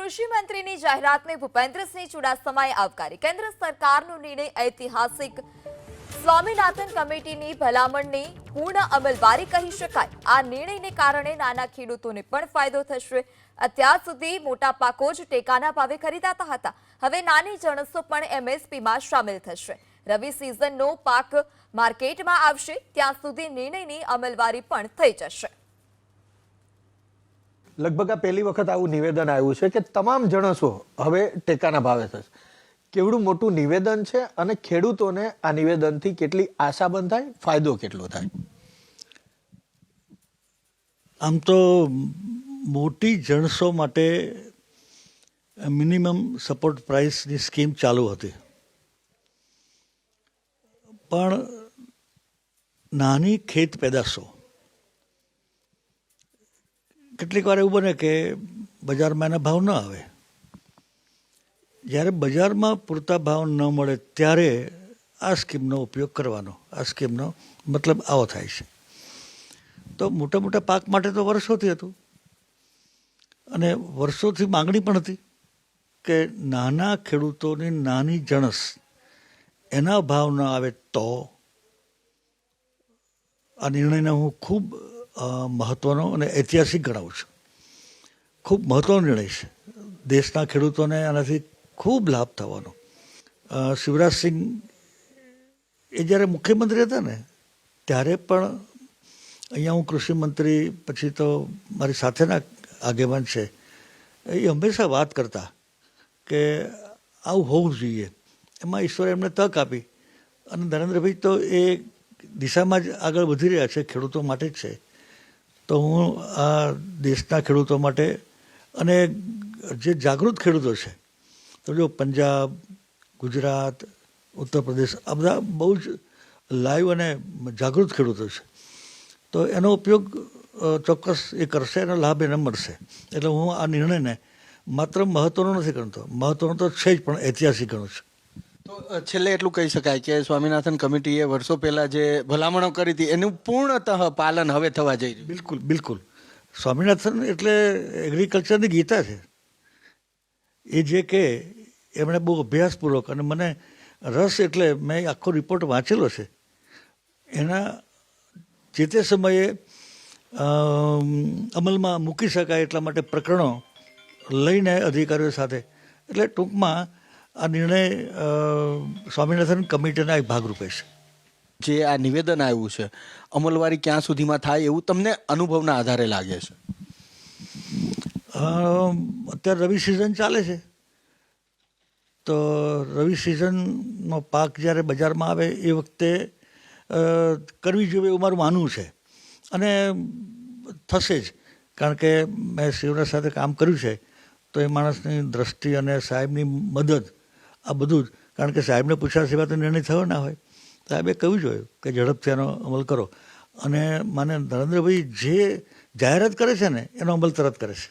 કૃષિ મંત્રીની જાહેરાતને ભૂપેન્દ્રસિંહ ચુડાસમાએ આવકારી. કેન્દ્ર સરકારનો નિર્ણય ઐતિહાસિક. સ્વામીનાથન કમિટીની ભલામણની પૂર્ણ અમલવારી કહી શકાય. આ નિર્ણયને કારણે નાના ખેડૂતોને પણ ફાયદો થશે. અત્યાર સુધી મોટા પાકો જ ટેકાના ભાવે ખરીદાતા હતા. હવે નાની જણસો પણ એમએસપીમાં સામેલ થશે. રવિ સિઝનનો પાક માર્કેટમાં આવશે ત્યાં સુધી નિર્ણયની અમલવારી પણ થઈ જશે. લગભગ આ પહેલી વખત આવું નિવેદન આવ્યું છે કે તમામ જણસો હવે ટેકાના ભાવે થશે. કેવડું મોટું નિવેદન છે અને ખેડૂતોને આ નિવેદનથી કેટલી આશા બંધ થાય, ફાયદો કેટલો થાય? આમ તો મોટી જણસો માટે મિનિમમ સપોર્ટ પ્રાઇસની સ્કીમ ચાલુ હતી, પણ નાની ખેત પેદાશો કેટલીક વાર એવું બને કે બજારમાં એના ભાવ ન આવે. જ્યારે બજારમાં પૂરતા ભાવ ન મળે ત્યારે આ સ્કીમનો ઉપયોગ કરવાનો. આ સ્કીમનો મતલબ આવો થાય છે. તો મોટા મોટા પાક માટે તો વર્ષોથી હતું અને વર્ષોથી માંગણી પણ હતી કે નાના ખેડૂતોની નાની જણસ એના ભાવ ન આવે તો આ નિર્ણયને હું ખૂબ મહત્ત્વનો અને ઐતિહાસિક ગણાવું છું. ખૂબ મહત્ત્વનો નિર્ણય છે. દેશના ખેડૂતોને આનાથી ખૂબ લાભ થવાનો. શિવરાજસિંહ એ જ્યારે મુખ્યમંત્રી હતા ને ત્યારે પણ અહીંયા હું કૃષિ મંત્રી, પછી તો મારી સાથેના આગેવાન છે, એ હંમેશા વાત કરતા કે આવું હોવું જોઈએ. એમાં ઈશ્વરે એમને તક આપી અને નરેન્દ્રભાઈ તો એ દિશામાં જ આગળ વધી રહ્યા છે, ખેડૂતો માટે જ છે. તો હું આ દેશના ખેડૂતો માટે અને જે જાગૃત ખેડૂતો છે, તો જો પંજાબ, ગુજરાત, ઉત્તર પ્રદેશ આ બધા બહુ જ લાઈવ અને જાગૃત ખેડૂતો છે. તો એનો ઉપયોગ ચોક્કસ એ કરશે, એનો લાભ એને મળશે. એટલે હું આ નિર્ણયને માત્ર મહત્ત્વનો નથી ગણતો, મહત્ત્વનો તો છે જ, પણ ઐતિહાસિક ગણું છું. તો છેલ્લે એટલું કહી શકાય કે સ્વામીનાથન કમિટીએ વર્ષો પહેલા જે ભલામણો કરી હતી એનું પૂર્ણતઃ પાલન હવે થવા જઈ રહ્યું. બિલકુલ બિલકુલ. સ્વામિનાથન એટલે એગ્રીકલ્ચરની ગીતા છે. એ જે કે એમણે બહુ અભ્યાસપૂર્વક, અને મને રસ એટલે મેં આખો રિપોર્ટ વાંચેલો છે. એના જે તે સમયે અમલમાં મૂકી શકાય એટલા માટે પ્રકરણો લઈને અધિકારીઓ સાથે, એટલે ટૂંકમાં આ નિર્ણય સ્વામિનાથન કમિટીના એક ભાગરૂપે છે. જે આ નિવેદન આવ્યું છે અમલવારી ક્યાં સુધીમાં થાય એવું તમને અનુભવના આધારે લાગે છે? અત્યારે રવિ સિઝન ચાલે છે, તો રવિ સિઝનનો પાક જ્યારે બજારમાં આવે એ વખતે કરવી જોઈએ એવું મારું માનવું છે. અને થશે જ, કારણ કે મેં શિવરાજ સાથે કામ કર્યું છે, તો એ માણસની દ્રષ્ટિ અને સાહેબની મદદ, આ બધું જ. કારણ કે સાહેબને પૂછ્યા સિવાય તો નિર્ણય થયો ના હોય. સાહેબે કહ્યું જોઈએ કે ઝડપથી એનો અમલ કરો, અને માને નરેન્દ્રભાઈ જે જાહેરાત કરે છે ને એનો અમલ તરત કરે છે.